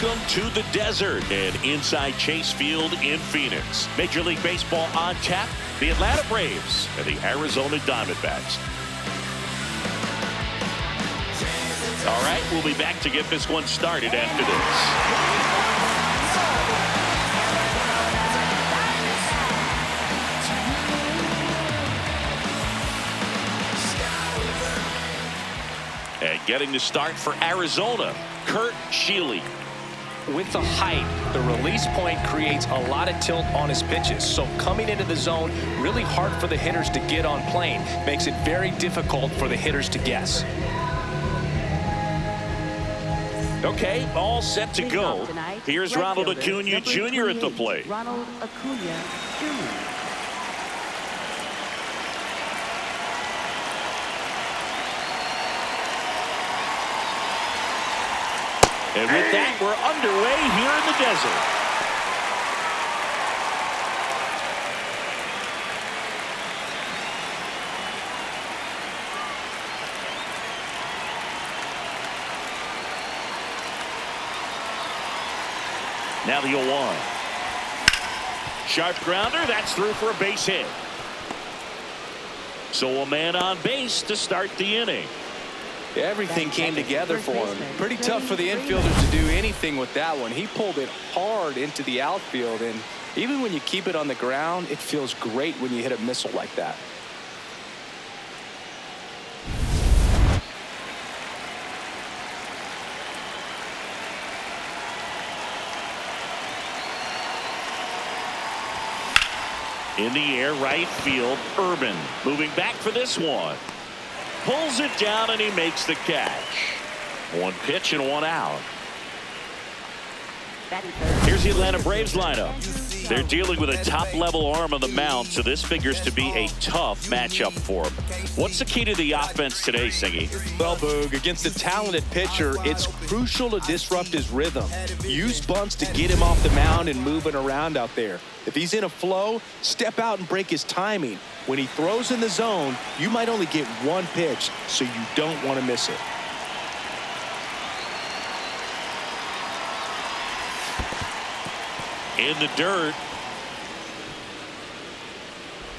Welcome to the desert and inside Chase Field in Phoenix. Major League Baseball on tap, the Atlanta Braves and the Arizona Diamondbacks. All right, we'll be back to get this one started after this. And getting the start for Arizona, Kurt Sheely. With the height, the release point creates a lot of tilt on his pitches. So coming into the zone, really hard for the hitters to get on plane. Makes it very difficult for the hitters to guess. Okay, all set to go. Here's Ronald Acuna Jr. at the plate. Ronald Acuna Jr. And with that, we're underway here in the desert. Now the 0-1. Sharp grounder, that's through for a base hit. So a man on base to start the inning. Everything came together for him. Pretty tough for the infielders to do anything with that one. He pulled it hard into the outfield, and even when you keep it on the ground, it feels great when you hit a missile like that. In the air, right field, Urban moving back for this one. Pulls it down and he makes the catch. One pitch and one out. Here's the Atlanta Braves lineup. They're dealing with a top-level arm on the mound, so this figures to be a tough matchup for them. What's the key to the offense today, Singy? Well, Boog, against a talented pitcher, it's crucial to disrupt his rhythm. Use bunts to get him off the mound and moving around out there. If he's in a flow, step out and break his timing. When he throws in the zone, you might only get one pitch, so you don't want to miss it. In the dirt.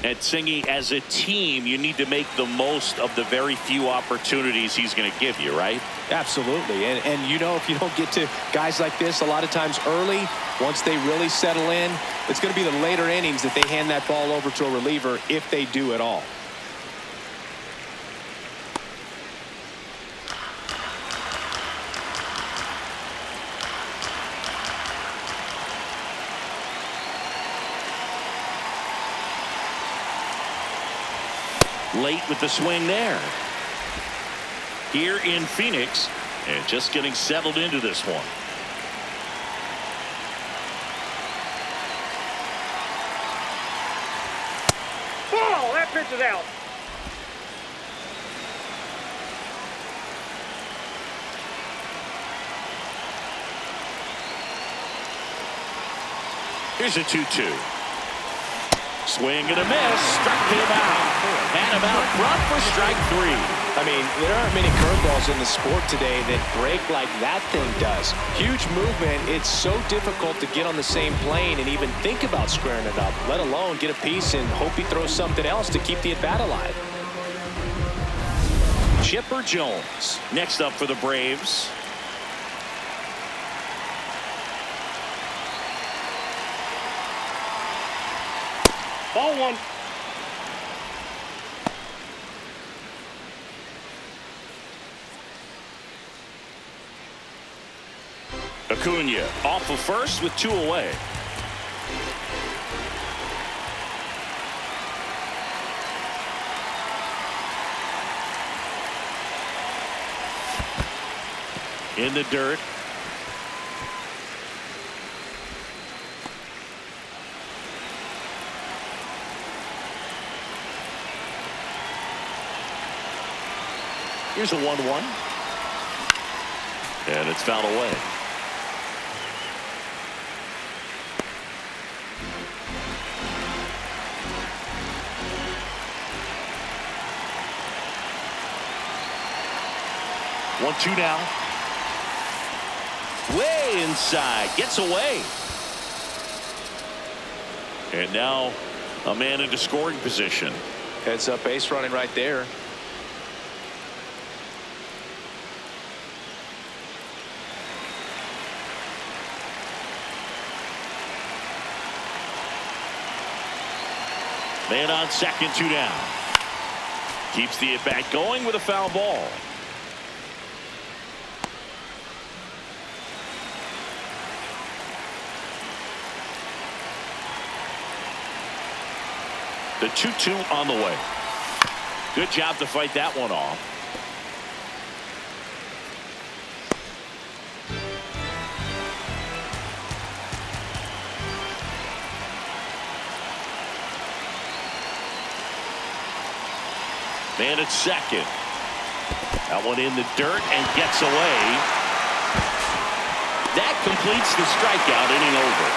And Singy, as a team, you need to make the most of the very few opportunities he's going to give you, right? Absolutely. And you know, if you don't get to guys like this a lot of times early, once they really settle in, it's going to be the later innings that they hand that ball over to a reliever, if they do at all. Late with the swing there. Here in Phoenix, and just getting settled into this one. Oh, that pitch is out. Here's a 2-2. Swing and a miss. Struck him out. And him out front for strike 3. I mean, there aren't many curveballs in the sport today that break like that thing does. Huge movement. It's so difficult to get on the same plane and even think about squaring it up, let alone get a piece and hope he throws something else to keep the at-bat alive. Chipper Jones next up for the Braves. Ball one. Acuna off of first with 2 away. In the dirt. Here's a 1-1. And it's fouled away. One, two now. Way inside. Gets away. And now a man into scoring position. Heads up base running right there. Man on second, 2 down. Keeps the at-bat going with a foul ball. The 2-2 on the way. Good job to fight that one off. Man at second. That one in the dirt and gets away. That completes the strikeout, inning over.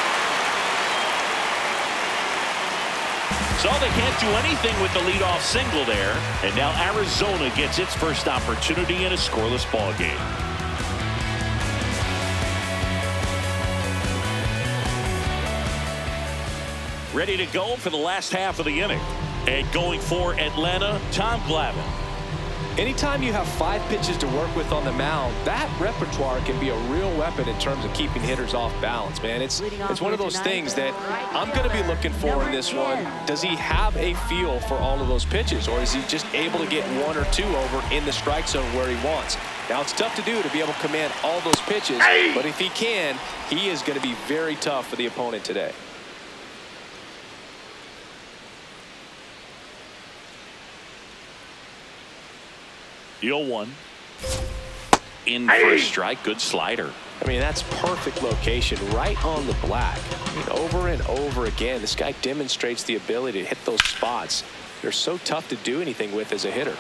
So they can't do anything with the leadoff single there. And now Arizona gets its first opportunity in a scoreless ball game. Ready to go for the last half of the inning. And going for Atlanta, Tom Glavine. Anytime you have 5 pitches to work with on the mound, that repertoire can be a real weapon in terms of keeping hitters off balance, man. It's one of those things that I'm going to be looking for in this one. Does he have a feel for all of those pitches, or is he just able to get 1 or 2 over in the strike zone where he wants? Now, it's tough to do to be able to command all those pitches, but if he can, he is going to be very tough for the opponent today. The 0-1. In for a strike. Good slider. I mean, that's perfect location right on the black. I mean, over and over again, this guy demonstrates the ability to hit those spots. They're so tough to do anything with as a hitter.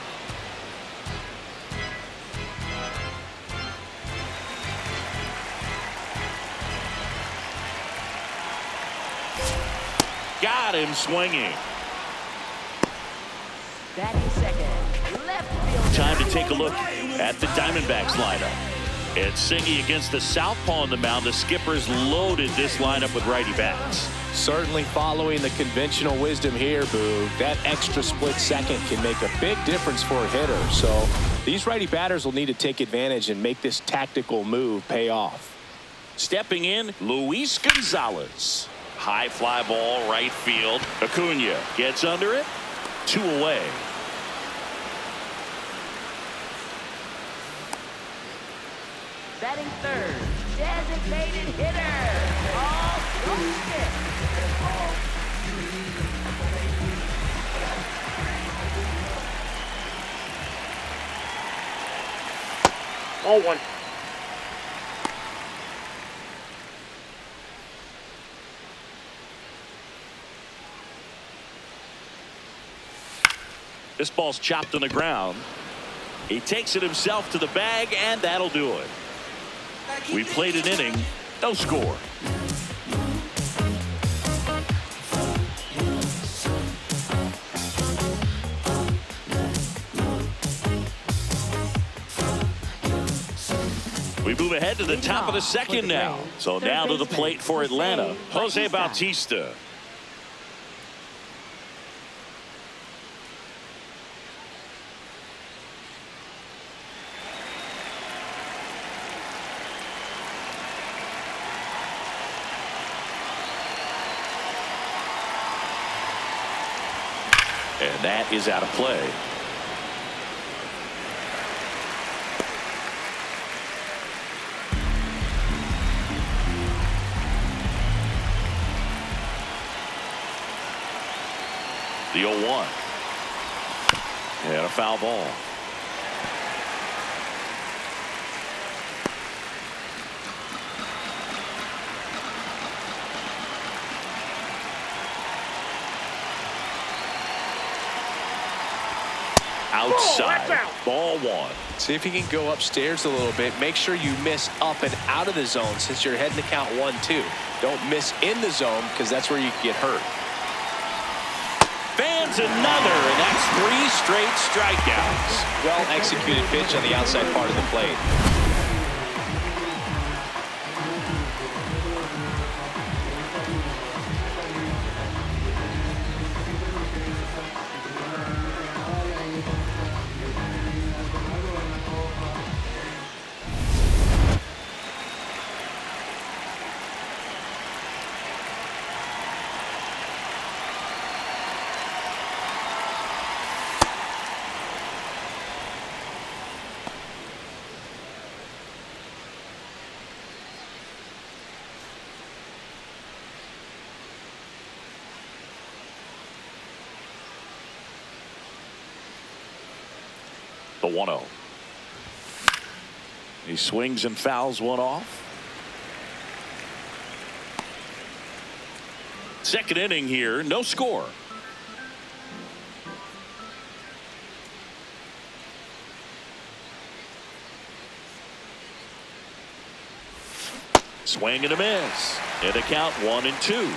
Got him swinging. Batting second. Left field. Time to take a look at the Diamondbacks lineup. And Singy against the southpaw on the mound. The skipper's loaded this lineup with righty bats. Certainly following the conventional wisdom here, Boo. That extra split second can make a big difference for a hitter. So these righty batters will need to take advantage and make this tactical move pay off. Stepping in, Luis Gonzalez. High fly ball, right field. Acuna gets under it. 2 away. Batting third. Designated hitter. Paul Goldschmidt. 0-1. This ball's chopped on the ground. He takes it himself to the bag, and that'll do it. We played an inning, no score. We move ahead to the top of the second now. So now to the plate for Atlanta, Jose Bautista. And that is out of play. The 0-1. And a foul ball. Outside. Ball 1. See if you can go upstairs a little bit. Make sure you miss up and out of the zone since you're heading to count 1-2. Don't miss in the zone because that's where you can get hurt. Fans another, and that's 3 straight strikeouts. Well executed pitch on the outside part of the plate. The 1-0. He swings and fouls one off. Second inning here, no score. Swing and a miss. And the count 1-2.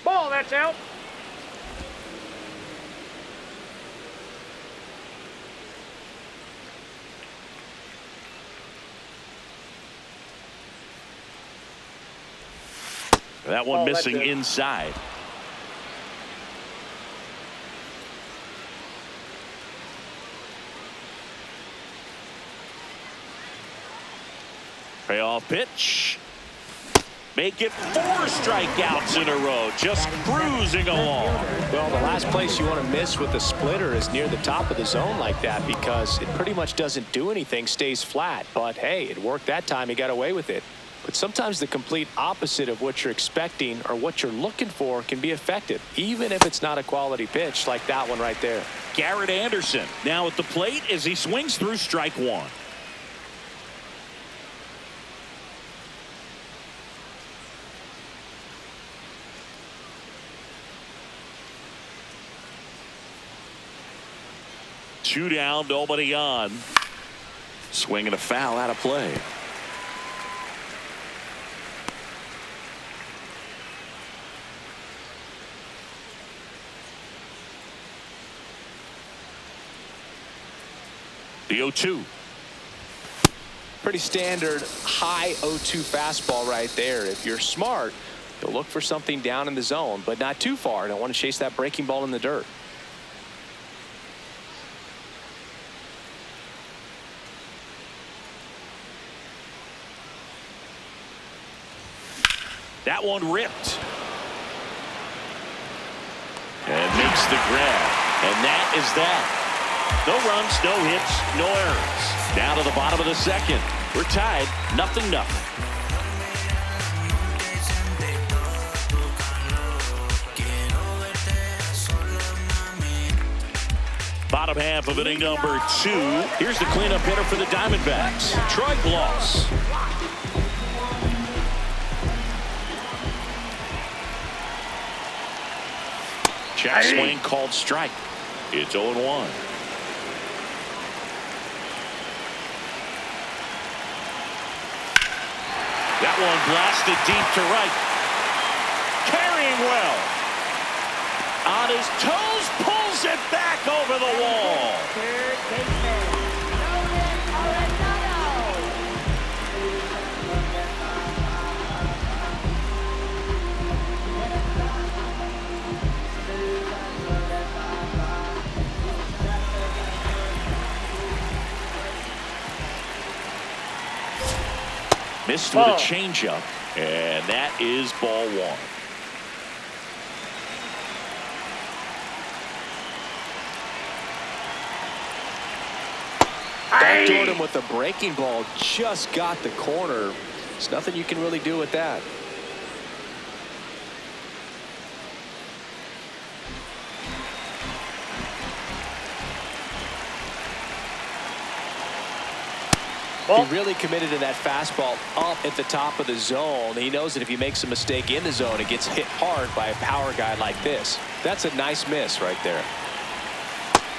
Ball, that's out. That one missing that's it. inside. Payoff pitch. Make it 4 strikeouts in a row. Just cruising along. Well, the last place you want to miss with a splitter is near the top of the zone like that, because it pretty much doesn't do anything, stays flat. But hey, it worked that time. He got away with it. But sometimes the complete opposite of what you're expecting or what you're looking for can be effective, even if it's not a quality pitch like that one right there. Garrett Anderson now at the plate as he swings through strike 1. Two down, nobody on. Swing and a foul out of play. The 0-2. Pretty standard high 0-2 fastball right there. If you're smart, you'll look for something down in the zone, but not too far. Don't want to chase that breaking ball in the dirt. That one ripped. And makes the grab. And that is that. No runs, no hits, no errors. Down to the bottom of the second. We're tied, 0-0. Bottom half of inning number 2. Here's the cleanup hitter for the Diamondbacks, Troy Gloss. Check swing called strike. It's 0-1. That one blasted deep to right. Carrying well. On his toes, pulls it back over the wall. Third baseman, Nolan Arenado. Missed with a changeup, and that is ball 1. Backdoored him with a breaking ball, just got the corner. There's nothing you can really do with that. He really committed to that fastball up at the top of the zone. He knows that if he makes a mistake in the zone, it gets hit hard by a power guy like this. That's a nice miss right there.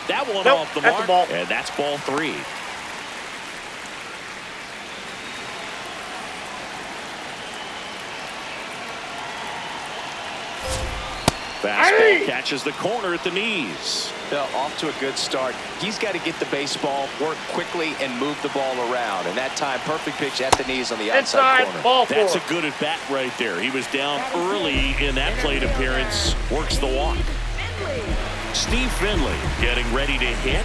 That one off the mark, and that's ball 3. Fastball catches the corner at the knees. Well, off to a good start. He's got to get the baseball, work quickly, and move the ball around. And that time, perfect pitch at the knees on the outside corner. Ball That's a good at bat right there. He was down early in that plate appearance. Works the walk. Steve Finley getting ready to hit.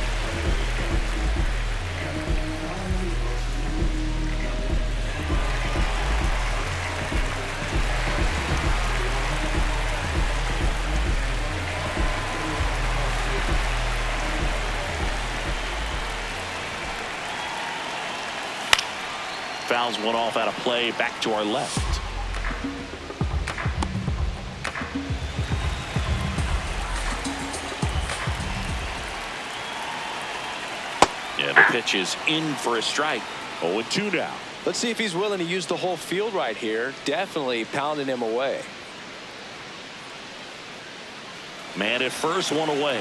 Fouls one off out of play. Back to our left. Yeah, the pitch is in for a strike. 0-2 now. Let's see if he's willing to use the whole field right here. Definitely pounding him away. Man at first, one away.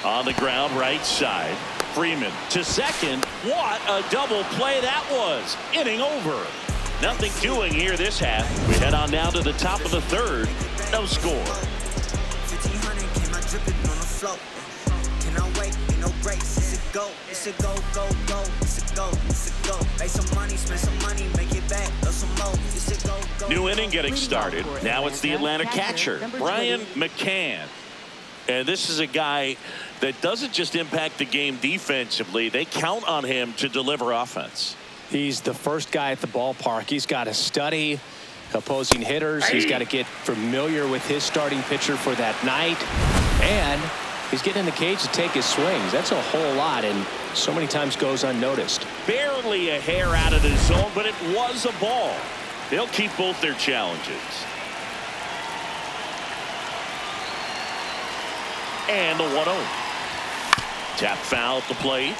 On the ground, right side. Freeman to second. What a double play that was. Inning over. Nothing doing here this half. We head on now to the top of the third. No score. 1500 came out dripping on the floor. Can I wait? Ain't no breaks. It's a go. It's a go, go, go. It's a go. It's a go. Make some money, spend some money, make it back. Love some more. It's a go, go. New inning getting started. Now it's the Atlanta catcher, Brian McCann. And this is a guy that doesn't just impact the game defensively. They count on him to deliver offense. He's the first guy at the ballpark. He's got to study opposing hitters. He's got to get familiar with his starting pitcher for that night. And he's getting in the cage to take his swings. That's a whole lot, and so many times goes unnoticed. Barely a hair out of the zone, but it was a ball. They'll keep both their challenges. And the 1-0. Tap foul at the plate.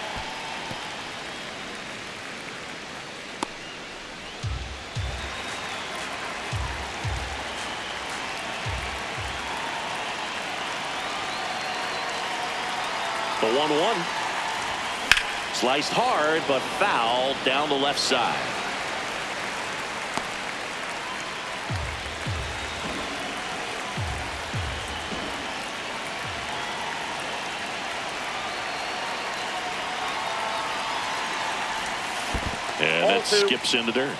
The 1-1. Sliced hard, but fouled down the left side. And that skips in the dirt.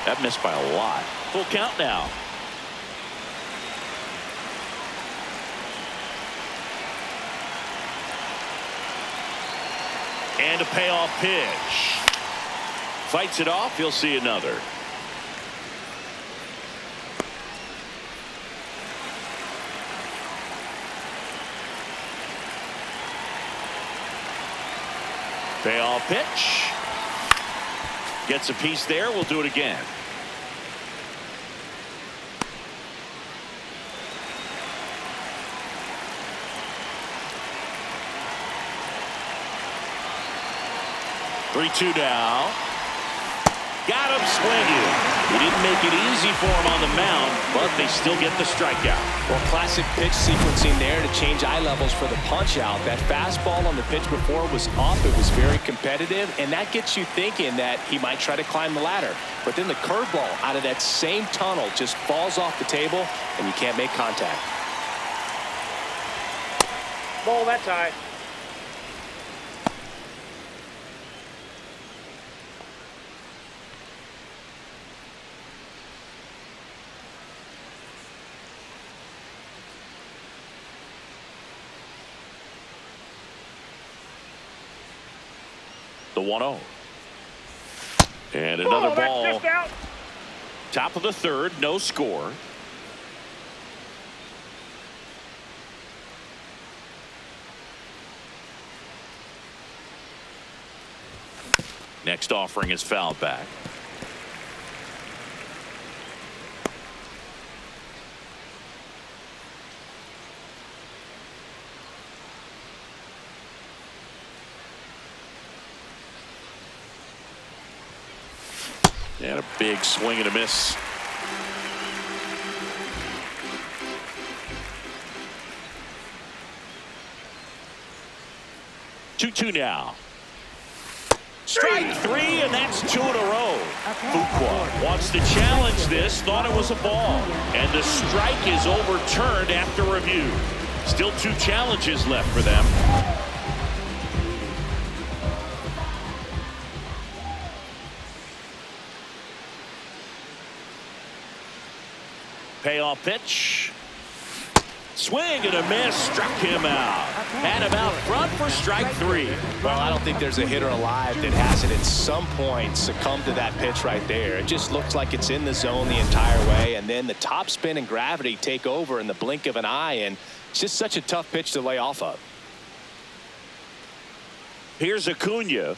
That missed by a lot. Full count now. And a payoff pitch. Fights it off. You'll see another. Payoff pitch. Gets a piece there. We'll do it again. Three-two now. Got him swinging. He didn't make it easy for him on the mound, but they still get the strikeout. Well, classic pitch sequencing there to change eye levels for the punch out. That fastball on the pitch before was up. It was very competitive, and that gets you thinking that he might try to climb the ladder. But then the curveball out of that same tunnel just falls off the table, and you can't make contact. Ball, that's high. The 1-0. And another ball. That's just out. Top of the third, no score. Next offering is fouled back. And a big swing and a miss. Two now. Strike three, and that's two in a row. Fuqua wants to challenge this, thought it was a ball. And the strike is overturned after review. Still two challenges left for them. Payoff pitch. Swing and a miss, struck him out. Had him out front for strike 3. Well, I don't think there's a hitter alive that hasn't at some point succumbed to that pitch right there. It just looks like it's in the zone the entire way, and then the top spin and gravity take over in the blink of an eye, and it's just such a tough pitch to lay off of. Here's Acuna.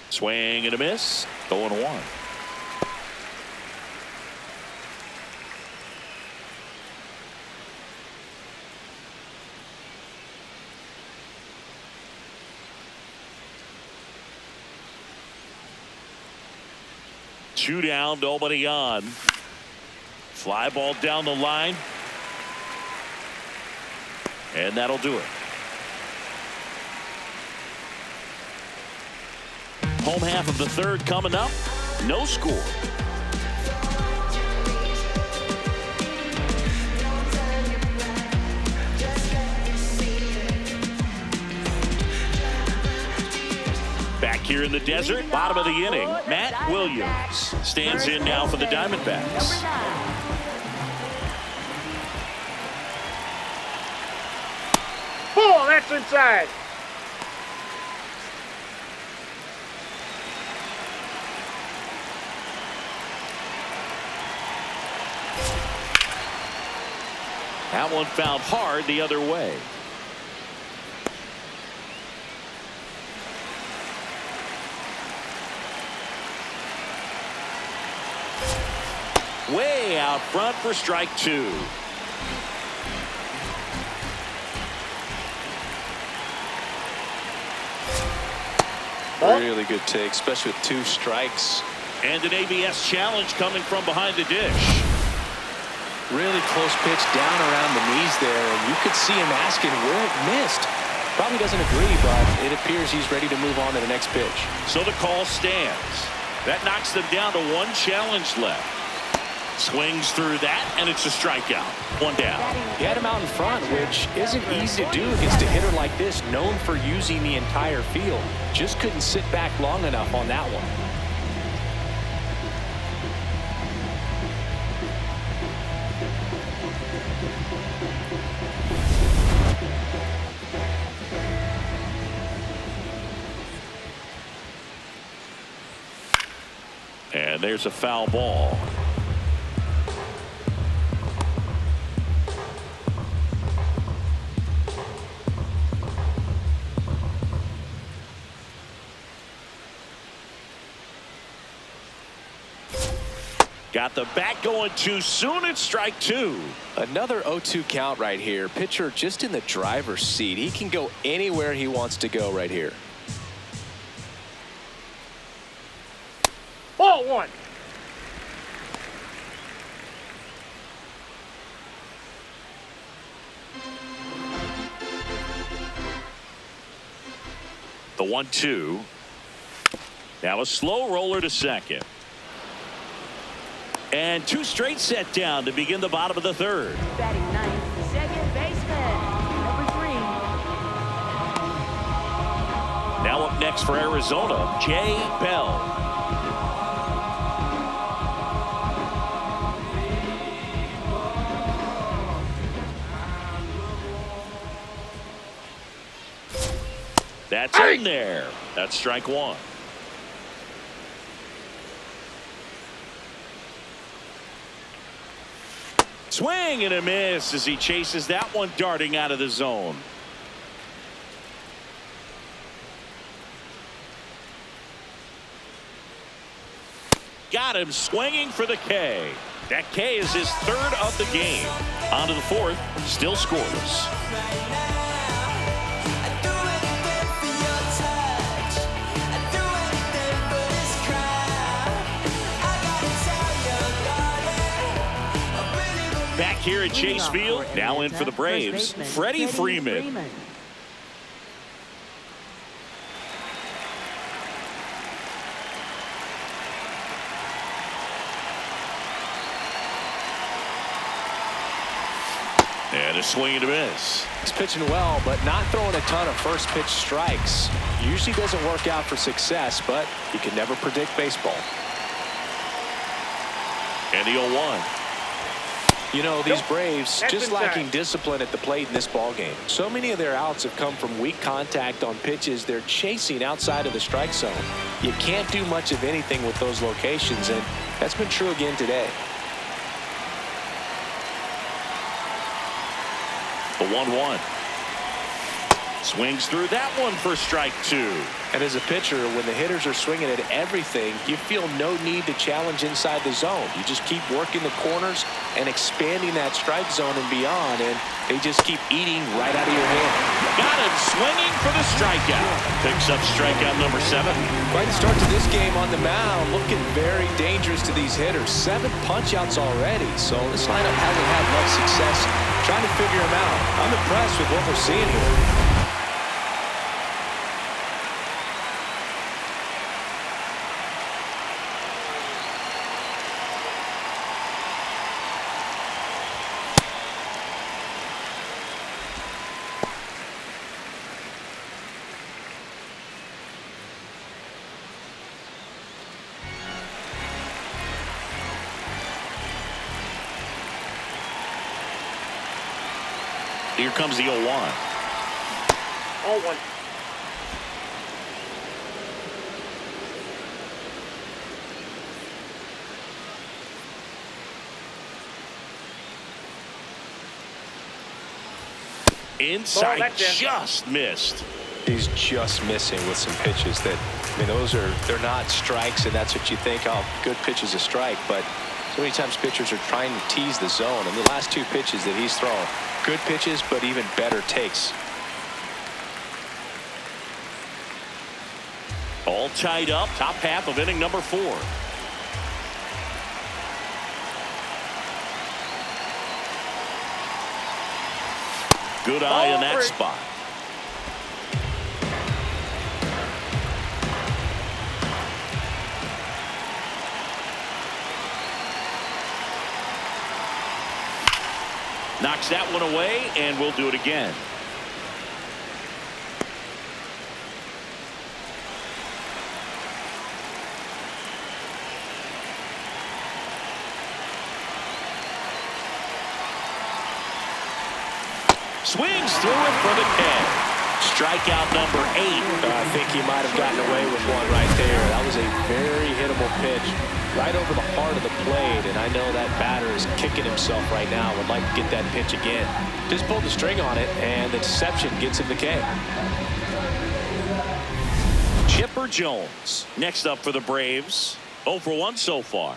Swing and a miss. 0-1. Two down, nobody on. Fly ball down the line. And that'll do it. Home half of the third coming up. No score. Back here in the desert, bottom of the inning, Matt Williams stands in now for the Diamondbacks. Oh, that's inside. That one fouled hard the other way. Way out front for strike 2. Really good take, especially with 2 strikes. And an ABS challenge coming from behind the dish. Really close pitch down around the knees there, and you could see him asking where it missed. Probably doesn't agree, but it appears he's ready to move on to the next pitch. So the call stands. That knocks them down to 1 challenge left. Swings through that, and it's a strikeout. 1 down. He had him out in front, which isn't easy to do against a hitter like this, known for using the entire field. Just couldn't sit back long enough on that one. And there's a foul ball. Got the bat going too soon. It's strike 2. Another 0-2 count right here. Pitcher just in the driver's seat. He can go anywhere he wants to go right here. Ball 1. The 1-2. Now a slow roller to second. And 2 straight set down to begin the bottom of the third. Batting ninth, second baseman, number 3. Now up next for Arizona, Jay Bell. That's in there. That's strike 1. Swing and a miss as he chases that one darting out of the zone. Got him swinging for the K. That K is his 3rd of the game. On to the 4th, still scoreless. Back here at Chase Field, now in for the Braves, Freddie Freeman. And a swing and a miss. He's pitching well, but not throwing a ton of first pitch strikes. Usually doesn't work out for success, but you can never predict baseball. And the 0-1. You know, these Nope. Braves That's just inside. lacking discipline at the plate in this ball game. So many of their outs have come from weak contact on pitches they're chasing outside of the strike zone. You can't do much of anything with those locations, and that's been true again today. The 1-1. Swings through that one for strike 2. And as a pitcher, when the hitters are swinging at everything, you feel no need to challenge inside the zone. You just keep working the corners and expanding that strike zone and beyond, and they just keep eating right out of your hand. Got him swinging for the strikeout. Picks up strikeout number 7. Quite a start to this game on the mound, looking very dangerous to these hitters. 7 punch-outs already, so this lineup hasn't had much success trying to figure them out. I'm impressed with what we're seeing here. Here comes the 0-1. 0-1. Inside, Ball, that's in. just missed. He's just missing with some pitches that, I mean, they're not strikes, and that's what you think, oh, good pitch is a strike, but so many times pitchers are trying to tease the zone, and the last 2 pitches that he's thrown, good pitches, but even better takes. All tied up, top half of inning number 4. Good eye in that spot. Knocks that one away, and we'll do it again. Swings through it for the catch. Strikeout number 8. I think he might have gotten away with one right there. That was a very hittable pitch right over the heart of the plate, and I know that batter is kicking himself right now. Would like to get that pitch again. Just pulled the string on it, and the deception gets him the K. Chipper Jones next up for the Braves. 0 for 1 so far.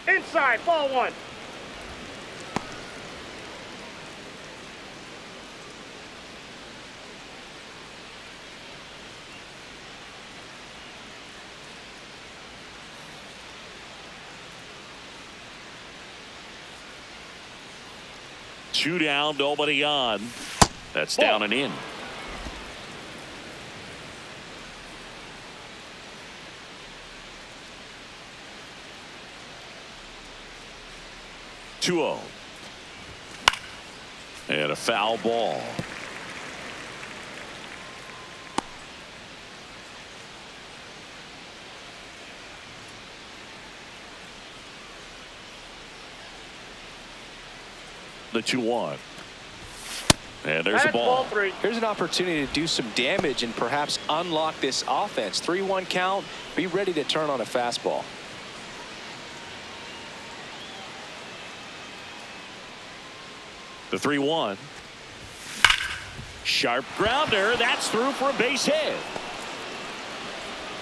Inside, ball 1. Two down, nobody on. That's down and in. Two-0. And a foul ball. The 2-1. And there's a ball. Ball 3. Here's an opportunity to do some damage and perhaps unlock this offense. 3-1 count. Be ready to turn on a fastball. The 3-1. Sharp grounder. That's through for a base hit.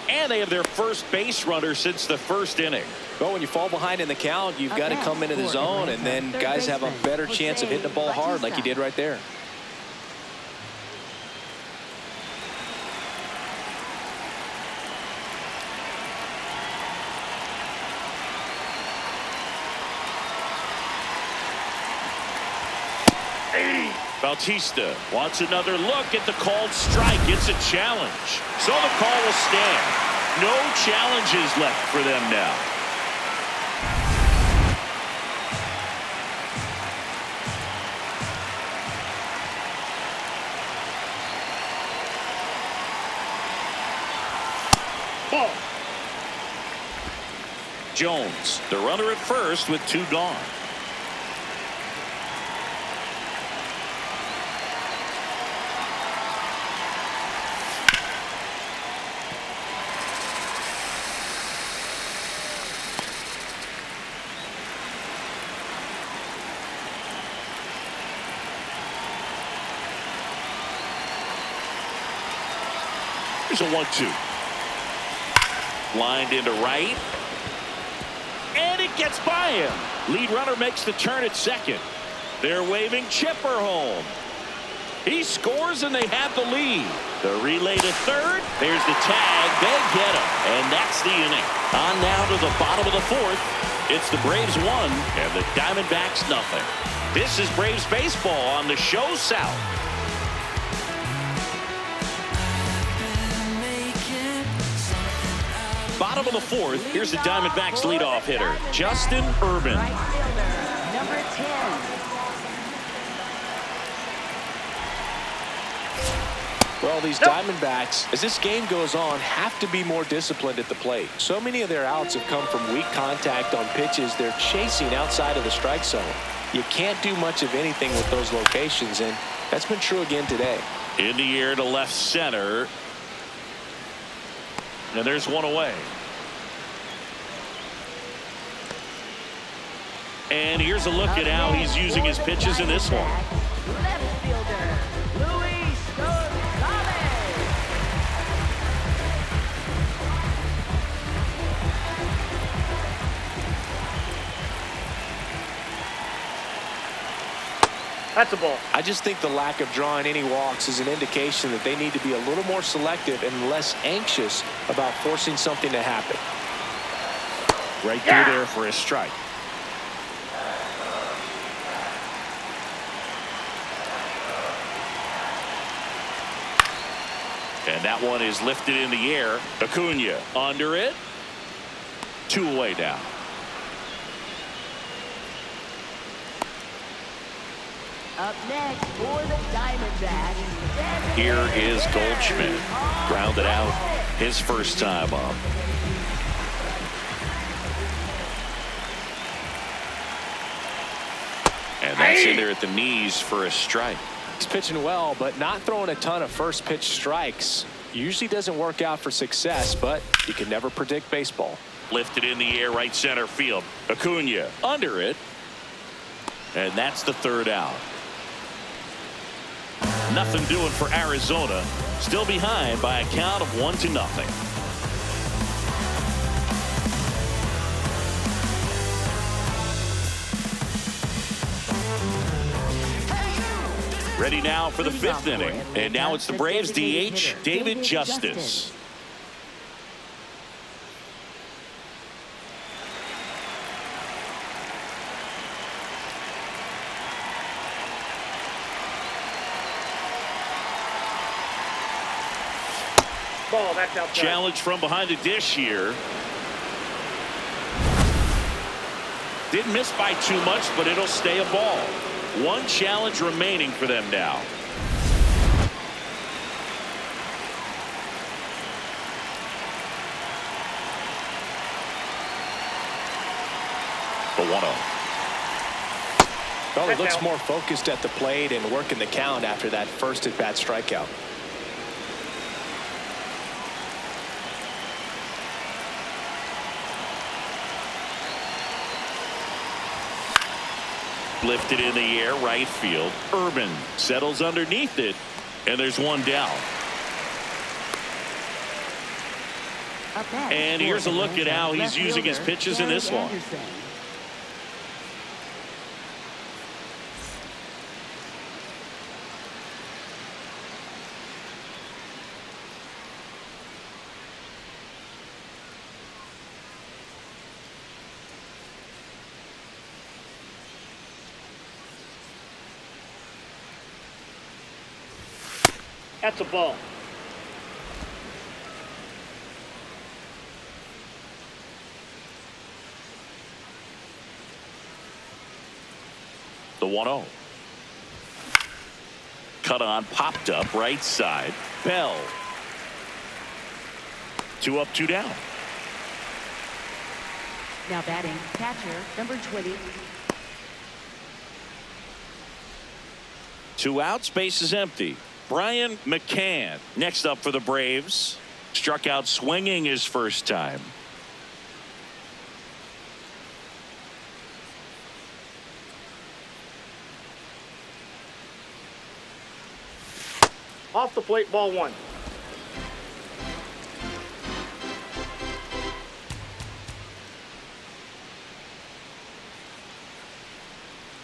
And they have their first base runner since the first inning. Well, when you fall behind in the count, you've got to come into the zone, and then guys have a better chance of hitting the ball hard like you did right there. Bautista wants another look at the called strike. It's a challenge. So the call will stand. No challenges left for them now. Ball. Jones, the runner at first with 2 gone. Here's a 1-2. Lined into right. And it gets by him. Lead runner makes the turn at second. They're waving Chipper home. He scores and they have the lead. The relay to third. There's the tag. They get him. And that's the inning. On now to the bottom of the 4th. It's the Braves 1 and the Diamondbacks nothing. This is Braves baseball on the show South. Bottom of the 4th, here's the Diamondbacks leadoff hitter, Justin Urban. Right fielder, number 10. Well, these Diamondbacks, as this game goes on, have to be more disciplined at the plate. So many of their outs have come from weak contact on pitches they're chasing outside of the strike zone. You can't do much of anything with those locations, and that's been true again today. In the air to left center. And there's one away. And here's a look at how he's using his pitches in this one. Left fielder, Luis Gonzalez. That's a ball. I just think the lack of drawing any walks is an indication that they need to be a little more selective and less anxious about forcing something to happen. Right through there for a strike. And that one is lifted in the air. Acuna under it. 2 away now. Up next for the Diamondbacks. Here is Goldschmidt. Grounded out his first time up. And that's in there at the knees for a strike. He's pitching well, but not throwing a ton of first pitch strikes. Usually doesn't work out for success, but you can never predict baseball. Lifted in the air, right center field. Acuna under it. And that's the 3rd out. Nothing doing for Arizona. Still behind by a count of 1-0. Ready now for the 5th inning. And now it's the Braves DH, David Justice. Ball, that's outside. Challenge from behind the dish here. Didn't miss by too much, but it'll stay a ball. 1 challenge remaining for them now. The 1-0. Well, he looks more focused at the plate and working the count after that first at-bat strikeout. Lifted in the air, right field. Urban settles underneath it, and there's one down. And here's a look at how he's using his pitches in this one. That's a ball. The 1-0. Cut on, popped up, right side. Bell. 2 up, 2 down. Now batting, catcher, number 20. 2 outs, base is empty. Brian McCann next up for the Braves. Struck out swinging his first time. Off the plate, ball 1.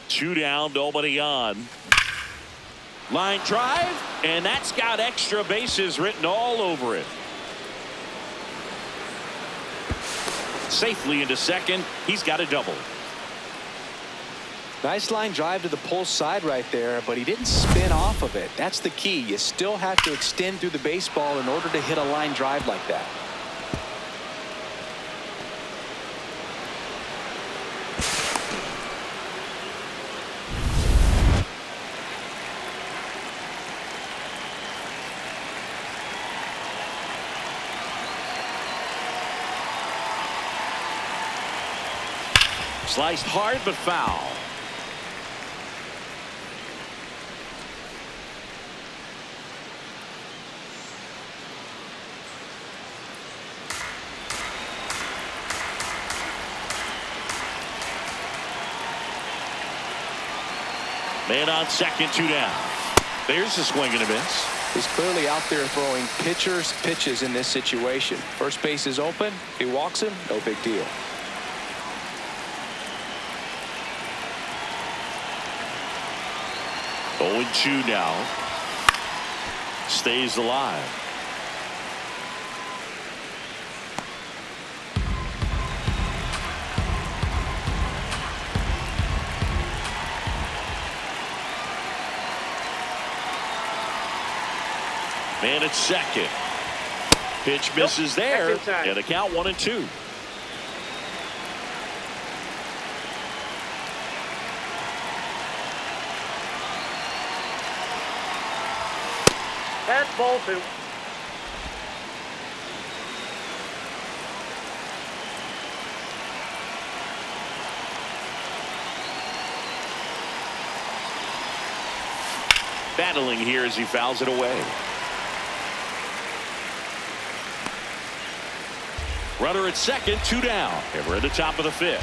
Two down, nobody on. Line drive, and that's got extra bases written all over it. Safely into second. He's got a double. Nice line drive to the pull side right there, but he didn't spin off of it. That's the key. You still have to extend through the baseball in order to hit a line drive like that. Sliced hard but foul. Man on second, 2 down. There's a swing and a miss. He's clearly out there throwing pitchers pitches in this situation. First base is open. He walks him. No big deal. Oh, 2 now. Stays alive. Man at second. Pitch misses there. And a count 1-2. That's ball 2. Battling here as he fouls it away. Runner at second, 2 down. And we're at the top of the 5th.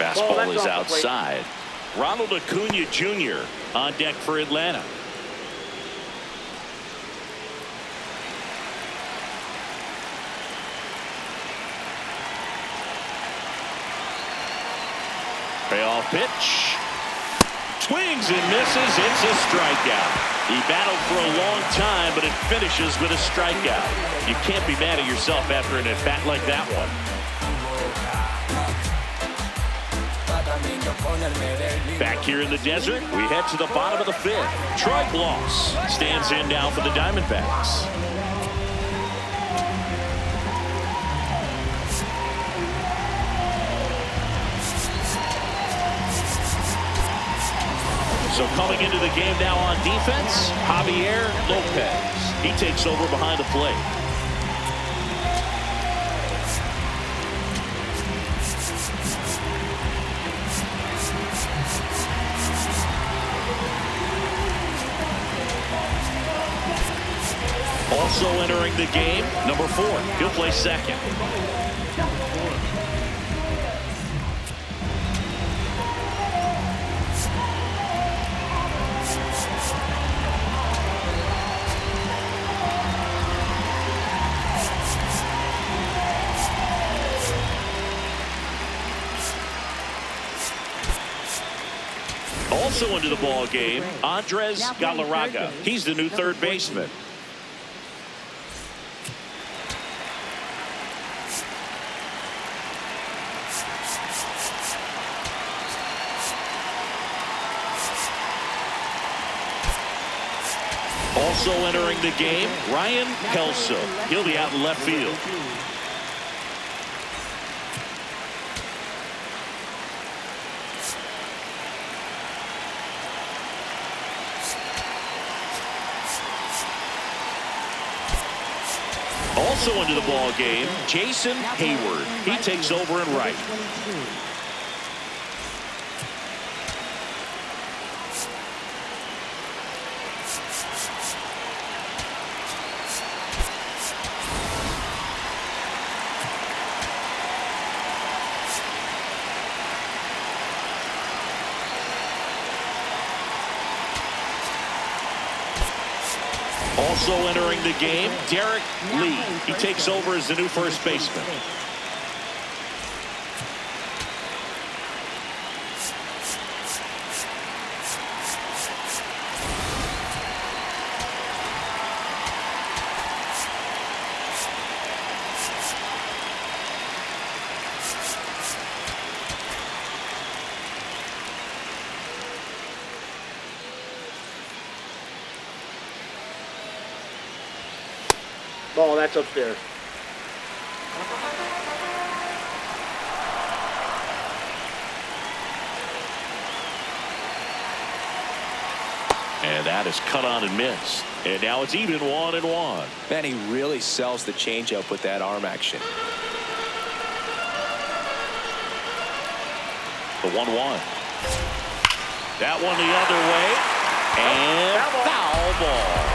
Fastball is outside. Ronald Acuna Jr. on deck for Atlanta. Payoff pitch. Swings and misses. It's a strikeout. He battled for a long time, but it finishes with a strikeout. You can't be mad at yourself after an at-bat like that one. Back here in the desert, we head to the bottom of the 5th. Troy Gloss stands in now for the Diamondbacks. So coming into the game now on defense, Javier Lopez. He takes over behind the plate. Also entering the game, number 4. He'll play second. Also into the ball game, Andres Galarraga. He's the new third baseman. Also entering the game, Ryan Kelso. He'll be out in left field. Also into the ball game, Jason Hayward. He takes over in right. Also entering the game, Derek Lee. He takes over as the new first baseman. Ball, that's up there. And that is cut on and missed. And now it's even 1-1. Man, he really sells the changeup with that arm action. The 1-1. That one the other way. And foul ball.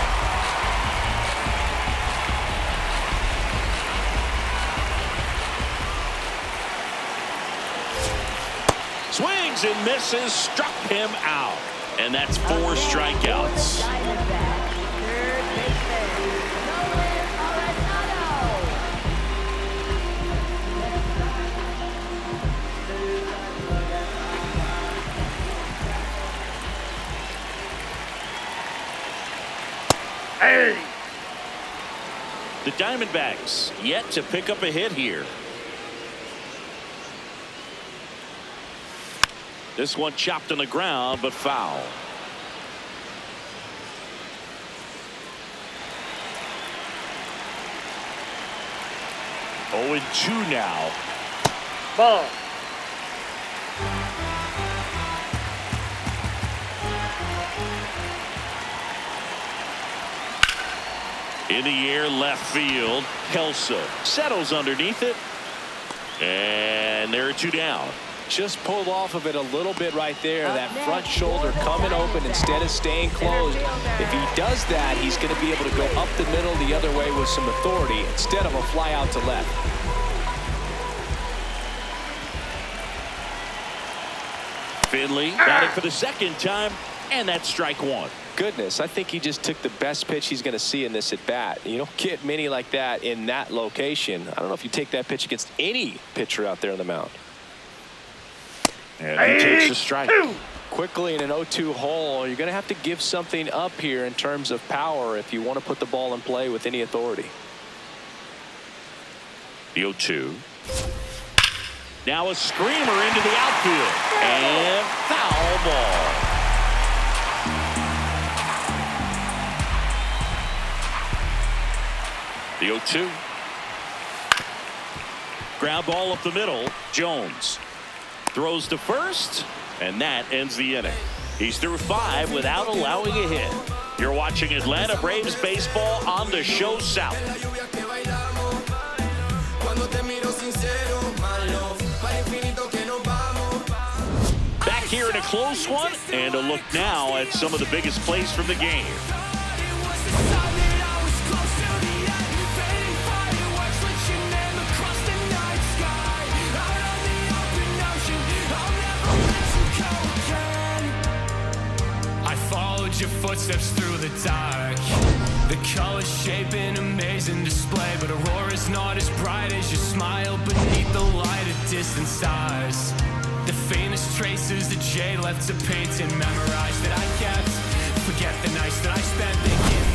Swings and misses, struck him out. And that's 4 strikeouts. Diamondbacks, third baseman, Nolan Arenado. Hey! The Diamondbacks yet to pick up a hit here. This one chopped on the ground, but foul. Oh, and 2 now. Ball. In the air, left field. Kelso settles underneath it. And there are 2 down. Just pulled off of it a little bit right there. That front shoulder coming open instead of staying closed. If he does that, he's going to be able to go up the middle the other way with some authority instead of a fly out to left. Finley batting for the second time, and that's strike 1. Goodness, I think he just took the best pitch he's going to see in this at bat. You don't get many like that in that location. I don't know if you take that pitch against any pitcher out there on the mound. And he takes a strike. Quickly in an 0-2 hole, you're going to have to give something up here in terms of power if you want to put the ball in play with any authority. The 0-2. Now a screamer into the outfield. And foul ball. The 0-2. Ground ball up the middle. Jones throws to first, and that ends the inning. He's through 5 without allowing a hit. You're watching Atlanta Braves baseball on the Show South. Back here in a close one, and a look now at some of the biggest plays from the game. Your footsteps through the dark, the colors shape an amazing display, but aurora's not as bright as your smile beneath the light of distant stars. The faintest traces that Jay left to paint and memorize that I kept. Forget the nights that I spent thinking